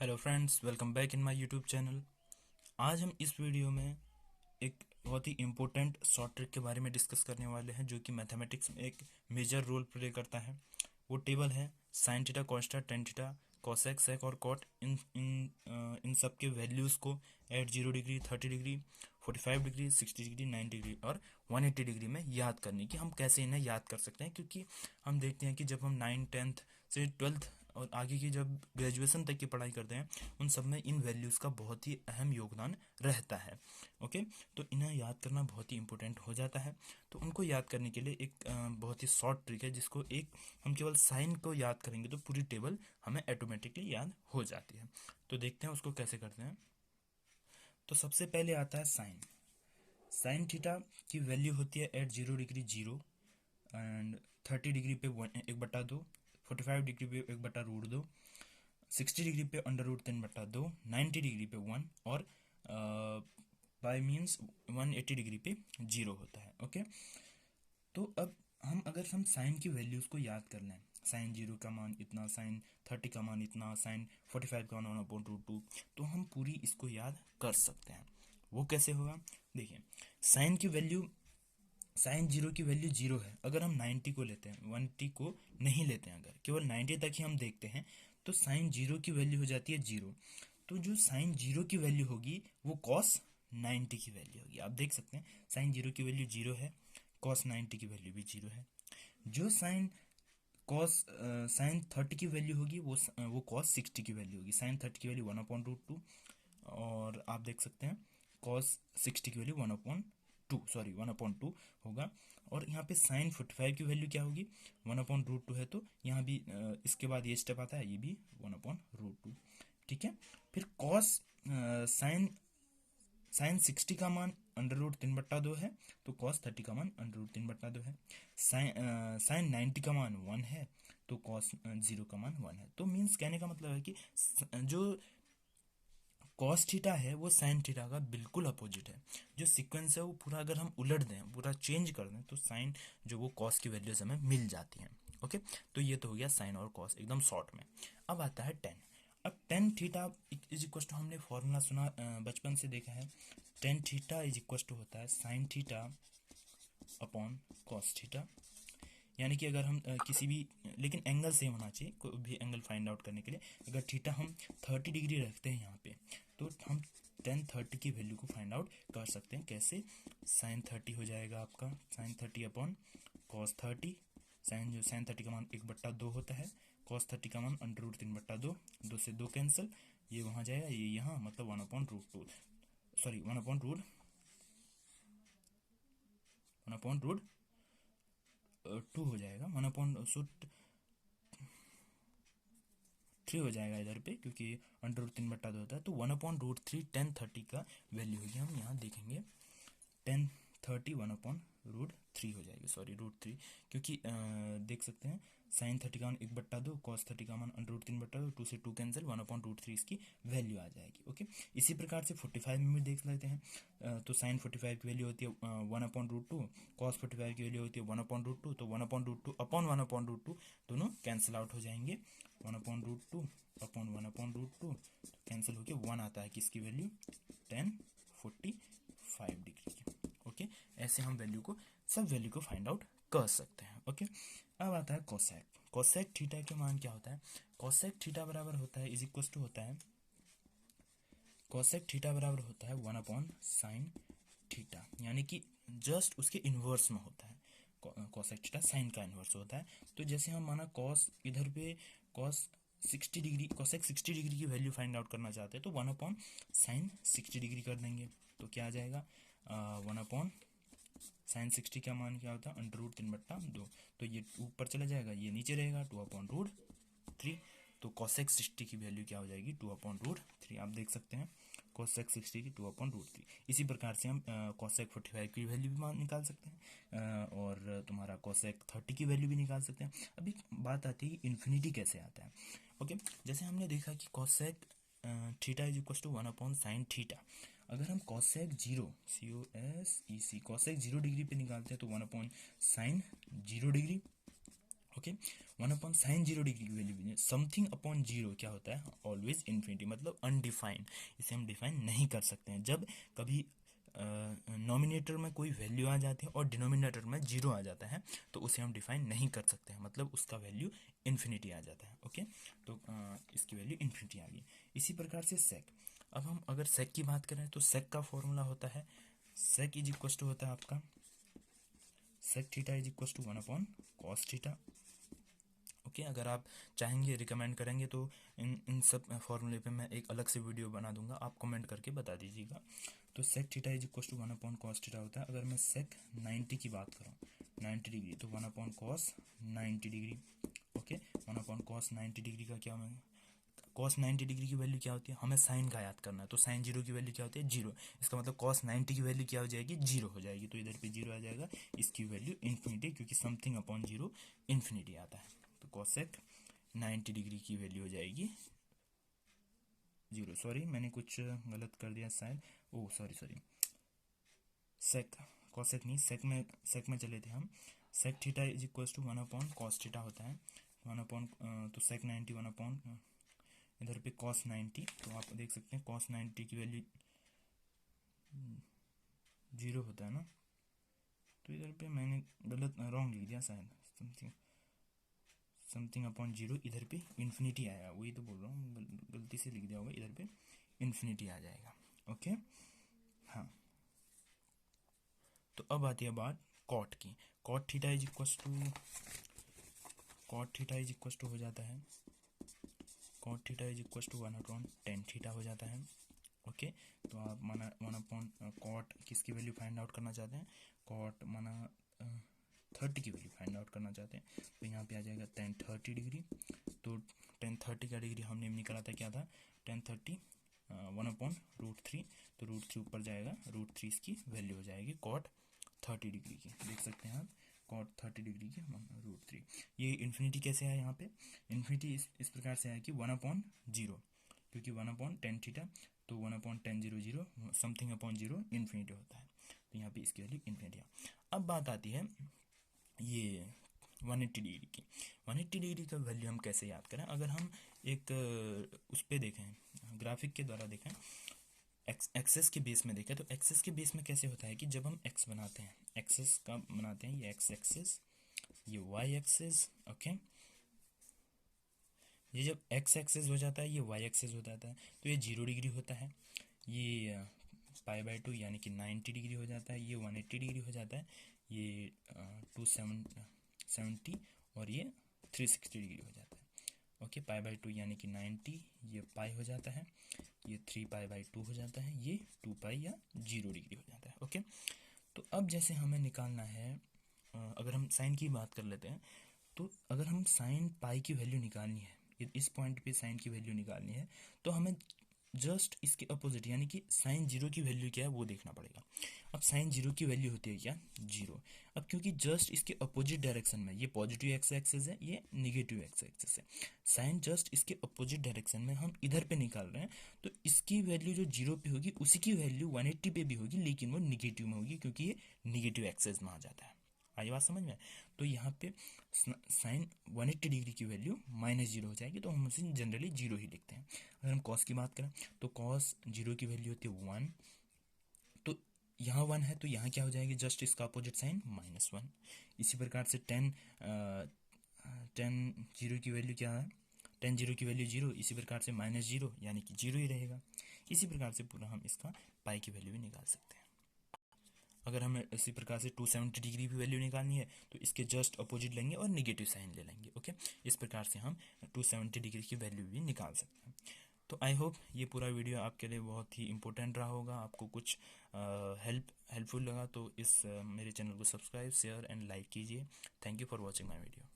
Hello friends, welcome back in my YouTube channel. आज हम इस वीडियो में एक बहुत ही इम्पोर्टेंट शॉर्ट ट्रिक के बारे में डिस्कस करने वाले हैं जो कि मैथमेटिक्स में एक मेजर रोल प्ले करता है। वो टेबल है sine theta, cos theta, tan theta, cosec, sec और कॉट। इन सब के वैल्यूज़ को at 0 degree, 30 degree, 45 degree, 60 degree, 90 degree और 180 डिग्री में याद करने की। हम कैसे इन्हें याद कर सकते हैं, क्योंकि हम देखते हैं कि जब हम 9th 10th से 12th और आगे की जब ग्रेजुएशन तक की पढ़ाई करते हैं, उन सब में इन वैल्यूज़ का बहुत ही अहम योगदान रहता है। ओके, तो इन्हें याद करना बहुत ही इंपॉर्टेंट हो जाता है। तो उनको याद करने के लिए एक बहुत ही शॉर्ट ट्रिक है, जिसको एक हम केवल साइन को याद करेंगे तो पूरी टेबल हमें ऑटोमेटिकली याद हो जाती है। तो देखते हैं उसको कैसे करते हैं। तो सबसे पहले आता है साइन। साइन थीटा की वैल्यू होती है एट 0 डिग्री 0, एंड 30 डिग्री पे 1/2, 45 डिग्री पे 1/√2, 60 डिग्री पे √3/2, 90 डिग्री पे 1 और बाय मीन्स 180 डिग्री पे 0 होता है। ओके, तो अब अगर हम साइन की वैल्यूज़ को याद कर लें, साइन 0 का मान इतना, साइन 30 का मान इतना, साइन 45 का मान 1/√2, तो हम पूरी इसको याद कर सकते हैं। वो कैसे होगा? देखिए, साइन की वैल्यू, साइन 0 की वैल्यू 0 है। अगर हम 90 को लेते हैं, 180 को नहीं लेते हैं, अगर केवल 90 तक ही हम देखते हैं, तो साइन 0 की वैल्यू हो जाती है 0। तो जो साइन 0 की वैल्यू होगी वो कॉस 90 की वैल्यू होगी। आप देख सकते हैं साइन 0 की वैल्यू 0 है, कॉस 90 की वैल्यू भी 0 है। जो साइन 30 की वैल्यू होगी वो कॉस 60 की वैल्यू होगी। साइन 30 की वैल्यू 1/√2, और आप देख सकते हैं कॉस 60 की वैल्यू 1/2 होगा। और यहाँ पे साइन 45 की वैल्यू क्या होगी? 1/√2 है, तो यहाँ भी इसके बाद ये स्टेप आता है, ये भी 1/√2। ठीक है। फिर कॉस साइन साइन 60 का मान √3/2 है, तो कॉस 30 का मान √3/2 है। साइन 90 का मान 1 है, तो कॉस 0 का मान 1 है। तो मीन्स कहने का मतलब है कि जो कॉस थीटा है वो साइन थीटा का बिल्कुल अपोजिट है। जो सीक्वेंस है वो पूरा अगर हम उलट दें, पूरा चेंज कर दें, तो साइन जो वो कॉस की वैल्यूज हमें मिल जाती हैं। ओके, तो ये तो हो गया साइन और कॉस एकदम शॉर्ट में। अब आता है टेन। अब tan theta is equal to, हमने फॉर्मूला सुना, बचपन से देखा है। Tan theta is equal to होता है sine theta upon cos theta. यानी कि अगर हम किसी भी, लेकिन एंगल सेम होना चाहिए कोई भी एंगल फाइंड आउट करने के लिए। अगर थीटा हम 30 डिग्री रखते हैं यहाँ पे, तो हम टेन 30 की वैल्यू को फाइंड आउट कर सकते हैं। कैसे? साइन 30 हो जाएगा आपका साइन 30 अपॉन कॉस 30। साइन 30 का मान 1/2 होता है, कॉस 30 का मान √3/2, 2 से 2 कैंसिल, ये वहाँ जाएगा, ये यहाँ, मतलब 1/√2, सॉरी 1/√2 हो जाएगा, 1/3 हो जाएगा इधर पे, क्योंकि √3/2 होता है। तो 1/√3 10/30 का वैल्यू होगी, हम यहाँ देखेंगे 10/30 1/√3 हो जाएगी, सॉरी √3, क्योंकि देख सकते हैं साइन 30 का मान 1/2, कॉस 30 का मान √3/2, 2 से 2 कैंसिल, 1/√3 इसकी वैल्यू आ जाएगी। ओके, इसी प्रकार से 45 में भी देख लेते हैं। तो साइन 45 की वैल्यू होती है 1/√2, कॉस 45 की वैल्यू होती है 1/√2, तो 1/√2 अपॉन 1/√2 दोनों कैंसिल आउट हो जाएंगे। 1/√2 अपॉन 1/√2 कैंसिल होके 1 आता है, किसकी वैल्यू? 10/45 की। ओके, ऐसे हम सब वैल्यू को फाइंड आउट कर सकते हैं। ओके, अब आता है कोसेक। कोसेक थीटा के मान क्या होता है? कोसेक थीटा बराबर होता है, इज इक्वल टू होता है, कोसेक थीटा बराबर होता है 1/साइन थीटा, यानी कि जस्ट उसके इन्वर्स में होता है। कोसेक थीटा साइन का इन्वर्स होता है। तो जैसे हम माना कॉस, इधर पे कॉस 60 डिग्री, कोसेक 60 डिग्री की वैल्यू फाइंड आउट करना चाहते हैं, तो 1/साइन 60 डिग्री कर देंगे, तो क्या आ जाएगा? 1/साइन 60 का मान क्या होता है? √3/2, तो ये ऊपर चला जाएगा, ये नीचे रहेगा, 2/√3। तो कोसेक 60 की वैल्यू क्या हो जाएगी? 2/√3। आप देख सकते हैं कोसेक 60 की 2/√3। इसी प्रकार से हम कोसेक 45 की वैल्यू भी निकाल सकते हैं, और तुम्हारा कोसेक 30 की वैल्यू भी निकाल सकते हैं। अभी बात आती है इन्फिनिटी कैसे आता है। ओके, जैसे हमने देखा कि cosec theta is equal to sine theta. अगर हम कोसेक 0, COSEC कोसेक 0 डिग्री पे निकालते हैं, तो 1/साइन 0 degree. Okay, 1 upon sine 0 degree की वैल्यू, समथिंग अपॉन 0 क्या होता है, ऑलवेज इन्फिनिटी, मतलब अनडिफाइंड, इसे हम डिफाइन नहीं कर सकते हैं। जब कभी नॉमिनेटर में कोई वैल्यू आ जाती है और डिनोमिनेटर में 0 आ जाता है तो उसे हम डिफाइन नहीं कर सकते हैं, मतलब उसका वैल्यू इन्फिनिटी आ जाता है। ओके, तो इसकी वैल्यू इन्फिनिटी आ गई। इसी प्रकार से सेक, अब हम अगर सेक की बात करें तो सेक का फॉर्मूला होता है, सेक इज इक्वल टू होता है आपका sec theta is equal to 1 upon cos theta. Okay, अगर आप चाहेंगे रिकमेंड करेंगे तो इन सब फॉर्मूले पे मैं एक अलग से वीडियो बना दूंगा, आप कमेंट करके बता दीजिएगा। तो sec theta is equal to 1 upon cos theta होता है। अगर मैं सेक 90 की बात करूँ, 90 डिग्री, तो 1 upon cos 90 degree. Okay, 1 upon cos 90 degree का क्या मैं, कॉस 90 डिग्री की वैल्यू क्या होती है, हमें साइन का याद करना है, तो साइन 0 की वैल्यू क्या होती है, 0। इसका मतलब कॉस 90 की वैल्यू क्या हो जाएगी, 0 हो जाएगी, तो इधर पे 0 आ जाएगा, इसकी वैल्यू इन्फिनिटी, क्योंकि समथिंग अपॉन 0 इन्फिनिटी आता है। तो कॉसेक 90 डिग्री की वैल्यू हो जाएगी 0। सॉरी, मैंने कुछ गलत कर दिया शायद, ओह सॉरी, सेक, कॉसेक नहीं, सेक में चले थे हम। Sec theta is equal to 1 upon cos theta होता है, 1 अपॉन, तो सेक 90 1 अपॉन, इधर पे कॉस 90, तो आप देख सकते हैं कॉस 90 की वैल्यू 0 होता है ना, तो इधर पे मैंने गलत रॉन्ग लिख दिया शायद, समथिंग अपॉन 0, इधर पे इन्फिनिटी आया, वही तो बोल रहा हूँ, गलती से लिख दिया होगा, इधर पे इन्फिनिटी आ जाएगा। ओके, हाँ, तो अब आती है बात कॉट की। Cot theta is equal to, cot theta is equal to हो जाता है, cot theta is equal to 1 upon tan theta हो जाता है। ओके, तो आप माना 1 अपॉन कॉट किसकी वैल्यू फाइंड आउट करना चाहते हैं, कॉट माना 30 की वैल्यू फाइंड आउट करना चाहते हैं, तो यहाँ पे आ जाएगा टेन 30 डिग्री। तो टेन 30 का डिग्री हमने निकाला था, क्या था, टेन 30 1 अपॉन √3, तो √3 ऊपर जाएगा, √3 इसकी वैल्यू हो जाएगी कॉट 30 डिग्री की, देख सकते हैं आप, कॉट 30 डिग्री की √3। ये इन्फिनिटी कैसे है, यहाँ पे इन्फिनिटी इस प्रकार से है कि 1 अपॉन 0, क्योंकि 1 अपॉन टेन थीटा, तो 1 अपॉन 10 0 0 समथिंग अपॉन 0 इन्फिनिटी होता है, तो यहाँ पे इसकी वैल्यू इन्फिनिटी है। अब बात आती है ये 180 डिग्री की। 180 डिग्री का वैल्यू हम कैसे याद करें, अगर हम एक उस पर देखें, ग्राफिक के द्वारा देखें, एक्सेस के बेस में देखें, तो एक्सेस के बेस में कैसे होता है कि जब हम एक्स बनाते हैं, एक्सेस का बनाते हैं, ये एक्स एक्सेस, ये वाई एक्सेस। ओके, ये जब एक्स एक्सेस हो जाता है, ये वाई एक्सेस हो जाता है, तो ये 0 डिग्री होता है, ये π/2 यानी कि 90 डिग्री हो जाता है, ये 180 डिग्री हो जाता है, ये 270 और ये 360 डिग्री हो जाता है। ओके, π/2 यानी कि 90, ये पाई हो जाता है, ये 3π/2 हो जाता है, ये 2π या 0 डिग्री हो जाता है। ओके, तो अब जैसे हमें निकालना है, अगर हम साइन की बात कर लेते हैं, तो अगर हम साइन पाई की वैल्यू निकालनी है, इस पॉइंट पे साइन की वैल्यू निकालनी है, तो हमें जस्ट इसके अपोजिट यानी कि साइन 0 की वैल्यू क्या है वो देखना पड़ेगा। अब साइन 0 की वैल्यू होती है क्या, 0। अब क्योंकि जस्ट इसके अपोजिट डायरेक्शन में, ये पॉजिटिव एक्स एक्सिस है, ये निगेटिव एक्स एक्सिस है, साइन जस्ट इसके अपोजिट डायरेक्शन में हम इधर पे निकाल रहे हैं, तो इसकी वैल्यू जो 0 पे होगी उसी की वैल्यू 180 पे भी होगी, लेकिन वो निगेटिव में होगी, क्योंकि ये निगेटिव एक्सिस में आ जाता है। आई बात समझ में, तो यहाँ पे साइन 180 डिग्री की वैल्यू -0 हो जाएगी, तो हम उसे जनरली 0 ही लिखते हैं। अगर हम कॉस की बात करें, तो कॉस 0 की वैल्यू होती है 1, तो यहाँ 1 है, तो यहाँ क्या हो जाएगी, जस्ट इसका अपोजिट साइन -1। इसी प्रकार से 10 0 की वैल्यू क्या है, 10 0 की वैल्यू 0, इसी प्रकार से -0 यानी कि 0 ही रहेगा। इसी प्रकार से पूरा हम इसका पाई की वैल्यू भी निकाल सकते हैं। अगर हमें इसी प्रकार से 270 डिग्री की वैल्यू निकालनी है, तो इसके जस्ट अपोजिट लेंगे और निगेटिव साइन ले लेंगे। ओके, इस प्रकार से हम 270 डिग्री की वैल्यू भी निकाल सकते हैं। तो आई होप ये पूरा वीडियो आपके लिए बहुत ही इंपॉर्टेंट रहा होगा, आपको कुछ हेल्पफुल लगा, तो इस मेरे चैनल को सब्सक्राइब, शेयर एंड लाइक कीजिए। Thank you for watching my video.